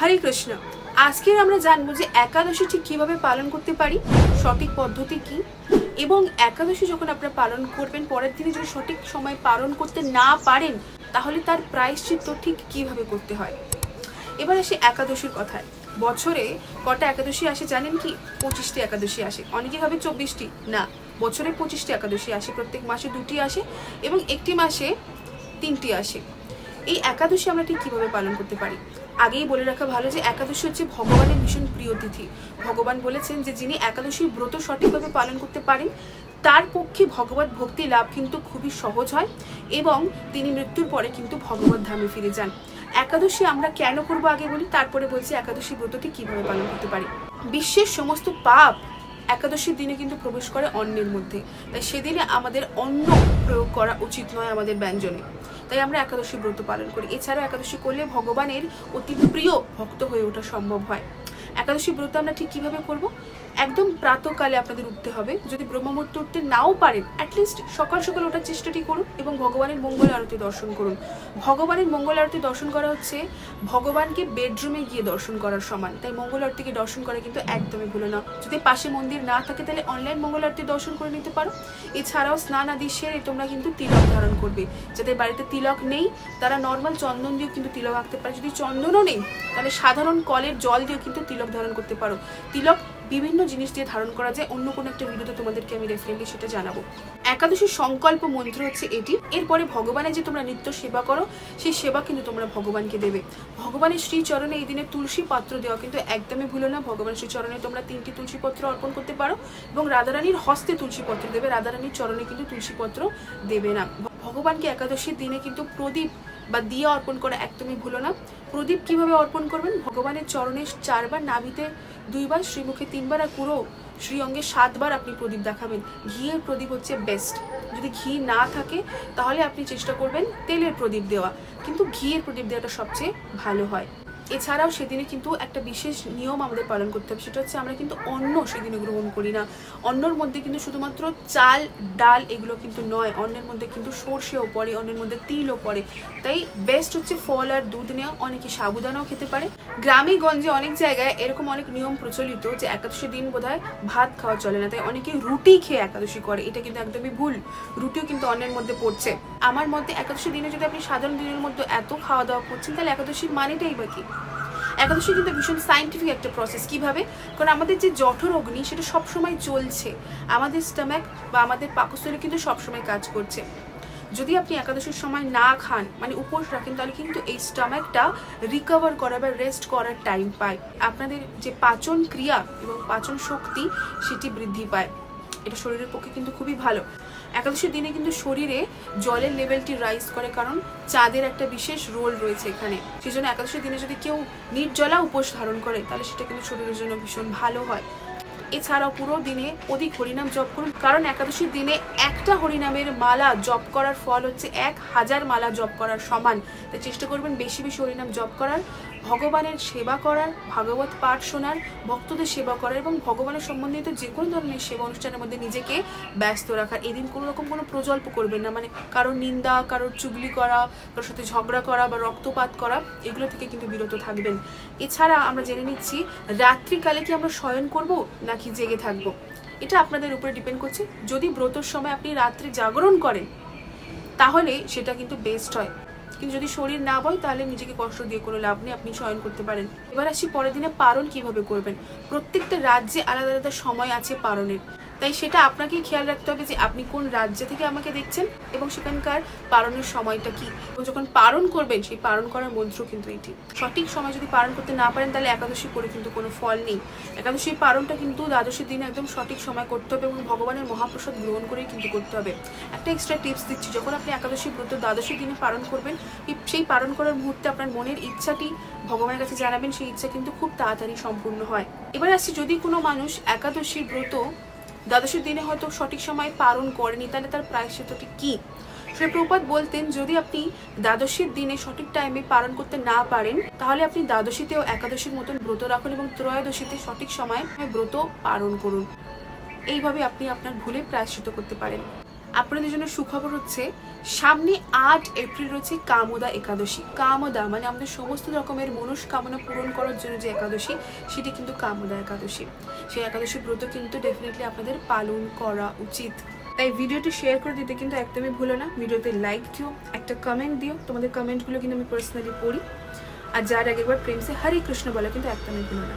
হরে কৃষ্ণ। আজকে আমরা জানবো যে একাদশী ঠিক কিভাবে পালন করতে পারি, সঠিক পদ্ধতি কি, এবং একাদশী যখন আপনারা পালন করবেন পরের দিনে যদি সঠিক সময় পালন করতে না পারেন তাহলে তার প্রায়শ্চিত্ত ঠিক কিভাবে করতে হয়। এবার আসি একাদশীর কথায়। বছরে কটা একাদশী আসে জানেন কি? 25টি একাদশী আসে। অনেকে ভাবে 24টি, না, বছরে 25টি একাদশী আসে। প্রত্যেক মাসে 2টি আসে এবং একটি মাসে 3টি আসে। এই একাদশী আমরা ঠিক কিভাবে পালন করতে পারি? আগেই বলে রাখা ভালো যে একাদশী হচ্ছে ভগবানের ভীষণ প্রিয় তিথি। ভগবান বলেছেন যে যিনি একাদশীর ব্রত সঠিকভাবে পালন করতে পারেন তার পক্ষে ভগবত ভক্তি লাভ কিন্তু খুবই সহজ হয় এবং তিনি মৃত্যুর পরে কিন্তু ভগবত ধামে ফিরে যান। একাদশী আমরা কেন করবো আগে বলি, তারপরে বলছি একাদশী ব্রতটি কিভাবে পালন করতে পারি। বিশ্বের সমস্ত পাপ একাদশীর দিনে কিন্তু প্রবেশ করে অন্নের মধ্যে, তাই সেদিনে আমাদের অন্ন প্রয়োগ করা উচিত নয় আমাদের ব্যঞ্জনে। তাই আমরা একাদশী ব্রত পালন করি। এছাড়াও একাদশী করলে ভগবানের অতি প্রিয় ভক্ত হয়ে ওঠা সম্ভব হয়। একাদশী ব্রত আমরা ঠিক কিভাবে করব? একদম প্রাতকালে আপনাদের উঠতে হবে। যদি ব্রহ্মমুহূর্তে উঠতে নাও পারেন, অ্যাটলিস্ট সকাল সকাল ওঠার চেষ্টাটি করুন এবং ভগবানের মঙ্গল আরতি দর্শন করুন। ভগবানের মঙ্গল আরতি দর্শন করা হচ্ছে ভগবানকে বেডরুমে গিয়ে দর্শন করার সমান। তাই মঙ্গল আরতিকে দর্শন করা কিন্তু একদমই ভুলো না। যদি পাশে মন্দির না থাকে তাহলে অনলাইন মঙ্গল আরতি দর্শন করে নিতে পারো। এছাড়াও স্নান আদি সেরে তোমরা কিন্তু তিলক ধারণ করবে। যাদের বাড়িতে তিলক নেই তারা নর্মাল চন্দন দিয়েও কিন্তু তিলক আঁকতে পারে। যদি চন্দনও নেই তাহলে সাধারণ কলের জল দিয়েও কিন্তু তিলক ধারণ করতে পারো। তিলক বিভিন্ন জিনিস দিয়ে ধারণ করা যায়, অন্য কোনো একটা ভিডিওতে তোমাদেরকে আমি ডেফিনেটলি সেটা জানাবো। একাদশীর সংকল্প মন্ত্র হচ্ছে এটি। এরপরে ভগবানের যে তোমরা নিত্য সেবা করো সেই সেবা কিন্তু তোমরা ভগবানকে দেবে। ভগবানের শ্রীচরণে এই দিনে তুলসী পত্র দেওয়া কিন্তু একদমই ভুলো না। ভগবানের শ্রীচরণে তোমরা 3টি তুলসী পত্র অর্পণ করতে পারো এবং রাধারানীর হস্তে তুলসী পত্র দেবে, রাধারানীর চরণে কিন্তু তুলসী পত্র দেবে না। ভগবানকে একাদশীর দিনে কিন্তু প্রদীপ বা দিয়া অর্পণ করা একদমই ভুলো না। প্রদীপ কিভাবে অর্পণ করবেন? ভগবানের চরণে 4 বার, নাভিতে 2 বার, শ্রীমুখে 3 বার আর পুরো শ্রীঅঙ্গে 7 বার আপনি প্রদীপ দেখাবেন। ঘিয়ের প্রদীপ হচ্ছে বেস্ট। যদি ঘি না থাকে তাহলে আপনি চেষ্টা করবেন তেলের প্রদীপ দেওয়া, কিন্তু ঘিয়ের প্রদীপ দেওয়াটা সবচেয়ে ভালো হয়। এছাড়াও সেদিনে কিন্তু একটা বিশেষ নিয়ম আমাদের পালন করতে হবে, সেটা হচ্ছে আমরা কিন্তু অন্ন সেদিনে গ্রহণ করি না। অন্নর মধ্যে কিন্তু শুধুমাত্র চাল ডাল এগুলো কিন্তু নয়, অন্নের মধ্যে কিন্তু সর্ষেও পড়ে, অন্নের মধ্যে তিলও পড়ে। তাই বেস্ট হচ্ছে ফল আর দুধ নেওয়া। অনেকে সাবুদানাও খেতে পারে। গ্রামে গঞ্জে অনেক জায়গায় এরকম অনেক নিয়ম প্রচলিত যে একাদশীর দিন বোধহয় ভাত খাওয়া চলে না, তাই অনেকে রুটি খেয়ে একাদশী করে। এটা কিন্তু একদমই ভুল। রুটিও কিন্তু অন্নের মধ্যে পড়ছে। আমার মতে একাদশীর দিনে যদি আপনি সাধারণ দিনের মধ্যে এত খাওয়া দাওয়া করছেন তাহলে একাদশীর মানেটাই বা কি? একাদশী কিন্তু ভীষণ সাইন্টিফিক একটা প্রসেস। কিভাবে? কারণ আমাদের যে জঠর অগ্নি সেটা সবসময় চলছে, আমাদের স্টমাক বা আমাদের পাকস্থলী কিন্তু সবসময় কাজ করছে। যদি আপনি একাদশীর সময় না খান, মানে উপোস রাখেন, তাহলে কিন্তু এই স্টমাকটা রিকভার করা বা রেস্ট করার টাইম পায়। আপনাদের যে পাচন ক্রিয়া এবং পাচন শক্তি সেটি বৃদ্ধি পায়। এটা শরীরের পক্ষে কিন্তু খুবই ভালো। একাদশীর দিনে কিন্তু শরীরে জলের লেভেলটি রাইজ করে, কারণ চাঁদের একটা বিশেষ রোল রয়েছে এখানে। সেই জন্য একাদশীর দিনে যদি কেউ নির্জলা উপোস ধারণ করে তাহলে সেটা কিন্তু শরীরের জন্য ভীষণ ভালো হয়। এছাড়াও পুরো দিনে অধিক হরিনাম জপ করুন, কারণ একাদশীর দিনে একটা হরিনামের মালা জপ করার ফল হচ্ছে 1000 মালা জপ করার সমান। তাই চেষ্টা করবেন বেশি বেশি হরিনাম জপ করার, ভগবানের সেবা করার, ভাগবত পাঠ শোনার, ভক্তদের সেবা করার এবং ভগবানের সম্বন্ধিত যে কোনো ধরনের সেবা অনুষ্ঠানের মধ্যে নিজেকে ব্যস্ত রাখার। এদিন কোনো রকম কোনো প্রজল্প করবেন না, মানে কারোর নিন্দা, কারোর চুগলি করা, কারোর সাথে ঝগড়া করা বা রক্তপাত করা, এগুলো থেকে কিন্তু বিরত থাকবেন। এছাড়া আমরা জেনে নিচ্ছি রাত্রিকালে কি আমরা শয়ন করব নাকি জেগে থাকবো, এটা আপনাদের উপরে ডিপেন্ড করছে। যদি ব্রতর সময় আপনি রাত্রে জাগরণ করেন তাহলে সেটা কিন্তু বেস্ট হয়, কিন্তু যদি শরীর না বয় তাহলে নিজেকে কষ্ট দিয়ে কোনো লাভ নেই, আপনি শয়ন করতে পারেন। এবার আসি পরের দিনে পারণ কিভাবে করবেন। প্রত্যেকটা রাজ্যে আলাদা আলাদা সময় আছে পারণের, তাই সেটা আপনাকেই খেয়াল রাখতে হবে যে আপনি কোন রাজ্য থেকে আমাকে দেখছেন এবং সেখানকার পারণের সময়টা কি, এবং যখন পারণ করবেন সেই পারণ করার মন্ত্র কিন্তু এটি। সঠিক সময় যদি পারণ করতে না পারেন তাহলে একাদশী করে কিন্তু কোনো ফল নেই। একাদশীর পারণটা কিন্তু দ্বাদশীর দিনে একদম সঠিক সময় করতে হবে এবং ভগবানের মহাপ্রসাদ গ্রহণ করেই কিন্তু করতে হবে। একটা এক্সট্রা টিপস দিচ্ছি, যখন আপনি একাদশী ব্রত দ্বাদশীর দিনে পালন করবেন, সেই পালন করার মুহূর্তে আপনার মনের ইচ্ছাটি ভগবানের কাছে জানাবেন, সেই ইচ্ছা কিন্তু খুব তাড়াতাড়ি সম্পূর্ণ হয়। এবার আসছি, যদি কোনো মানুষ একাদশী ব্রত দ্বাদশীর দিনে হয়তো সঠিক সময় পালন করেনি তাহলে তার প্রায়শ্চিত্তটি কি? শ্রী প্রভুপাদ বলতেন যদি আপনি দ্বাদশীর দিনে সঠিক টাইমে পালন করতে না পারেন তাহলে আপনি দ্বাদশীতেও একাদশীর মতন ব্রত রাখুন এবং ত্রয়োদশীতে সঠিক সময় ব্রত পালন করুন। এইভাবে আপনি আপনার ভুলে প্রায়শ্চিত্ত করতে পারেন। আপনাদের জন্য সুখবর হচ্ছে সামনে 8 এপ্রিল রয়েছে কামদা একাদশী। কামদা মানে আমাদের সমস্ত রকমের মনস্কামনা পূরণ করার জন্য যে একাদশী, সেটি কিন্তু কামদা একাদশী। সেই একাদশী ব্রত কিন্তু ডেফিনেটলি আপনাদের পালন করা উচিত। তাই ভিডিওটি শেয়ার করে দিতে কিন্তু একদমই ভুলো না। ভিডিওতে লাইক দিও, একটা কমেন্ট দিও, তোমাদের কমেন্টগুলো কিন্তু আমি পার্সোনালি পড়ি। আর যার আগেরবার প্রেম সে হরে কৃষ্ণ বলা কিন্তু একদমই ভুলো না।